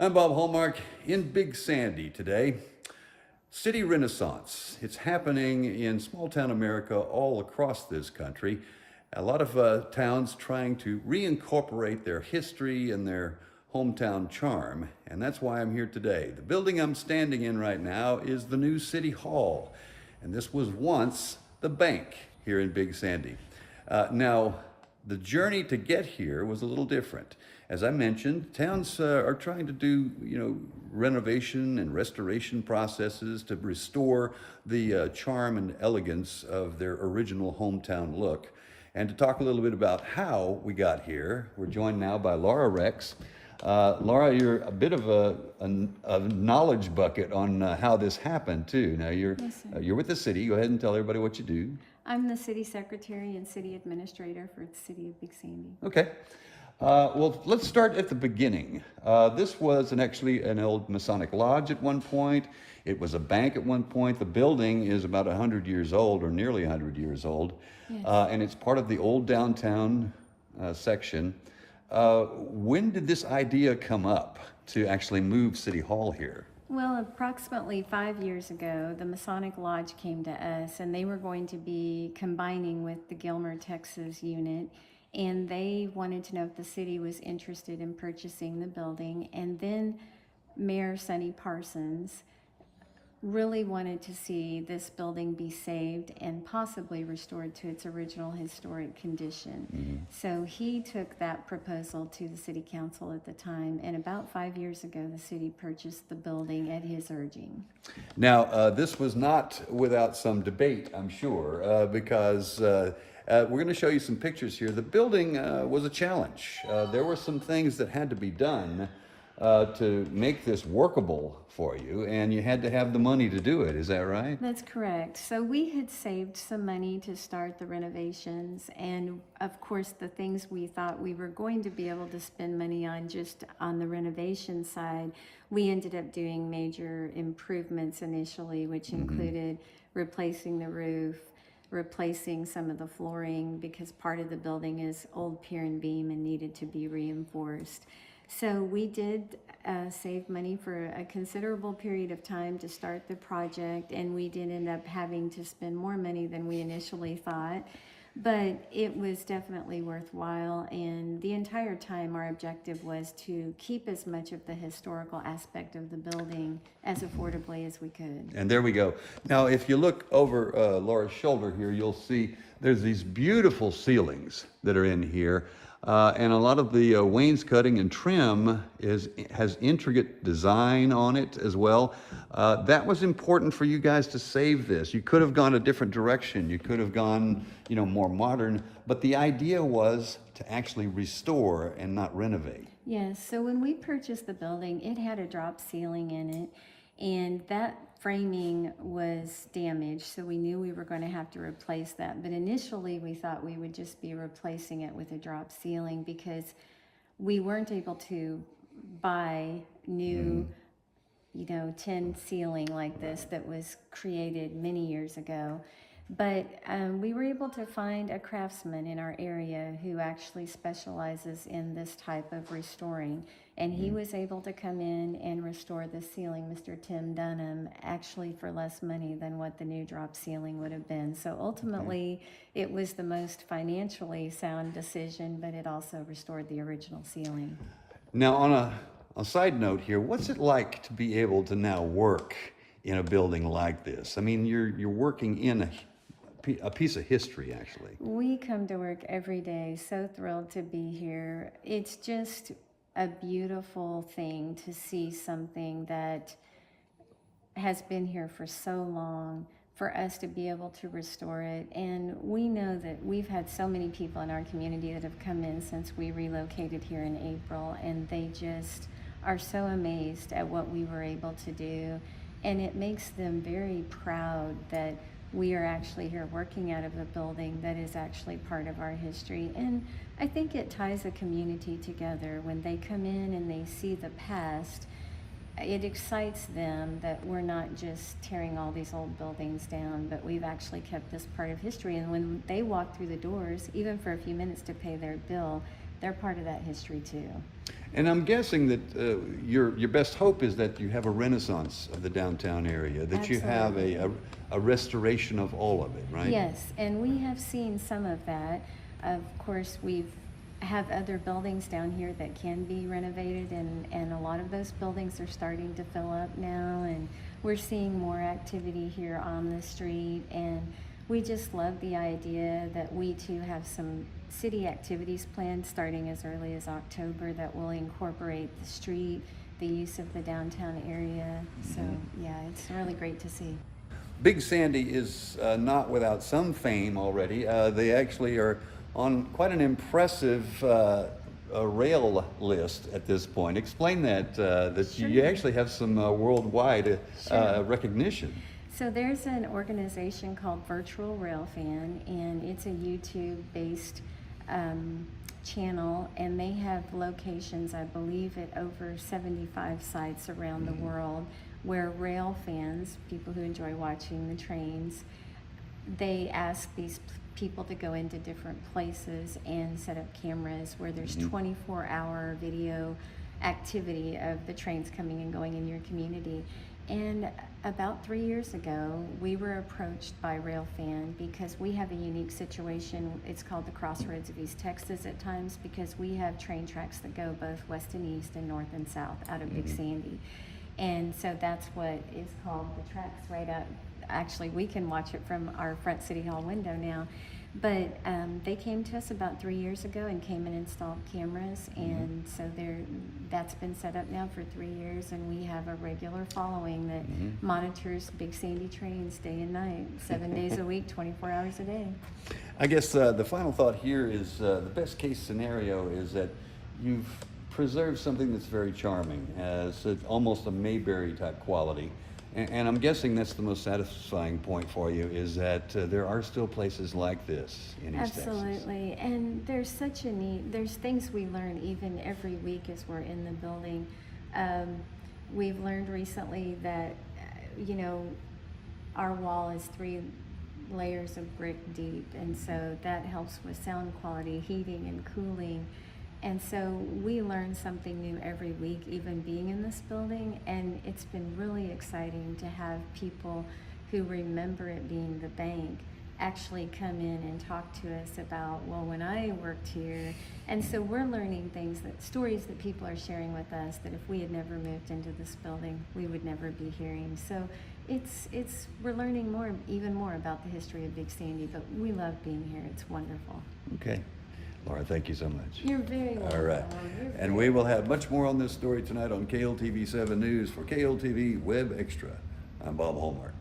I'm Bob Hallmark in Big Sandy today. City Renaissance. It's happening in small town America all across this country. A lot of towns trying to reincorporate their history and their hometown charm, and that's why I'm here today. The building I'm standing in right now is the new City Hall, and this was once the bank here in Big Sandy. Now, the journey to get here was a little different. As I mentioned, towns are trying to do, renovation and restoration processes to restore the charm and elegance of their original hometown look. And to talk a little bit about how we got here, we're joined now by Laura Rex. Laura, you're a bit of a knowledge bucket on how this happened too. Now Yes, sir. you're with the city. Go ahead and tell everybody what you do. I'm the city secretary and city administrator for the city of Big Sandy. Okay. Well, let's start at the beginning. This was actually an old Masonic lodge at one point. It was a bank at one point. The building is about 100 years old, or nearly 100 years old. Yes. And it's part of the old downtown section. When did this idea come up to actually move City Hall here? Well, approximately 5 years ago, the Masonic Lodge came to us, and they were going to be combining with the Gilmer, Texas unit, and they wanted to know if the city was interested in purchasing the building. And then Mayor Sonny Parsons really wanted to see this building be saved and possibly restored to its original historic condition. So he took that proposal to the city council at the time, and about 5 years ago, the city purchased the building at his urging. Now, this was not without some debate, I'm sure, because we're going to show you some pictures here. The building was a challenge. There were some things that had to be done to make this workable for you, and you had to have the money to do it. Is that right? That's correct. So we had saved some money to start the renovations, and of course the things we thought we were going to be able to spend money on just on the renovation side, we ended up doing major improvements initially, which included replacing the roof, replacing some of the flooring because part of the building is old pier and beam and needed to be reinforced. So we did save money for a considerable period of time to start the project, and we did end up having to spend more money than we initially thought, but it was definitely worthwhile. And the entire time our objective was to keep as much of the historical aspect of the building as affordably as we could. And there we go. Now, if you look over Laura's shoulder here, you'll see there's these beautiful ceilings that are in here. And a lot of the wainscoting and trim has intricate design on it as well. That was important for you guys to save this. You could have gone a different direction. You could have gone, more modern. But the idea was to actually restore and not renovate. Yes, so when we purchased the building, it had a drop ceiling in it, and that framing was damaged, so we knew we were going to have to replace that. But initially we thought we would just be replacing it with a drop ceiling because we weren't able to buy new tin ceiling like this that was created many years ago. But we were able to find a craftsman in our area who actually specializes in this type of restoring. And he was able to come in and restore the ceiling, Mr. Tim Dunham, actually for less money than what the new drop ceiling would have been. So ultimately, it was the most financially sound decision, but it also restored the original ceiling. Now, on a side note here, what's it like to be able to now work in a building like this? I mean, you're working in a piece of history, actually. We come to work every day, so thrilled to be here. It's just a beautiful thing to see something that has been here for so long, for us to be able to restore it. And we know that we've had so many people in our community that have come in since we relocated here in April, and they just are so amazed at what we were able to do. And it makes them very proud that we are actually here working out of a building that is actually part of our history. And I think it ties a community together. When they come in and they see the past, it excites them that we're not just tearing all these old buildings down, but we've actually kept this part of history. And when they walk through the doors, even for a few minutes to pay their bill, they're part of that history too. And I'm guessing that your best hope is that you have a renaissance of the downtown area, that you have a restoration of all of it, right? Yes, and we have seen some of that. Of course, have other buildings down here that can be renovated, and a lot of those buildings are starting to fill up now, and we're seeing more activity here on the street, and we just love the idea that we too have some city activities planned starting as early as October that will incorporate the street, the use of the downtown area. So yeah, it's really great to see. Big Sandy is not without some fame already. They actually are on quite an impressive rail list at this point. Explain that, Sure. you actually have some worldwide Sure. recognition. So there's an organization called Virtual Railfan, and it's a YouTube-based channel, and they have locations, I believe, at over 75 sites around the world where rail fans, people who enjoy watching the trains, they ask these people to go into different places and set up cameras where there's 24-hour video activity of the trains coming and going in your community. And about 3 years ago, we were approached by Railfan because we have a unique situation. It's called the Crossroads of East Texas at times, because we have train tracks that go both west and east and north and south out of Big Sandy. And so that's what is called the tracks right out. Actually, we can watch it from our front City Hall window now. But they came to us about 3 years ago and came and installed cameras, and so that's been set up now for 3 years, and we have a regular following that monitors Big Sandy trains day and night, 7 days a week, 24 hours a day. I guess the final thought here is the best case scenario is that you've preserved something that's very charming, as it's almost a Mayberry type quality. And I'm guessing that's the most satisfying point for you, is that there are still places like this in East Texas. Absolutely, and there's such a need. There's things we learn even every week as we're in the building. We've learned recently that, our wall is 3 layers of brick deep, and so that helps with sound quality, heating and cooling. And so we learn something new every week, even being in this building, and it's been really exciting to have people who remember it being the bank actually come in and talk to us about, well, when I worked here. And so we're learning stories that people are sharing with us that if we had never moved into this building, we would never be hearing. So we're learning even more about the history of Big Sandy, but we love being here. It's wonderful. Okay. Laura, thank you so much. You're very welcome. All right. And we will have much more on this story tonight on KLTV 7 News. For KLTV Web Extra, I'm Bob Hallmark.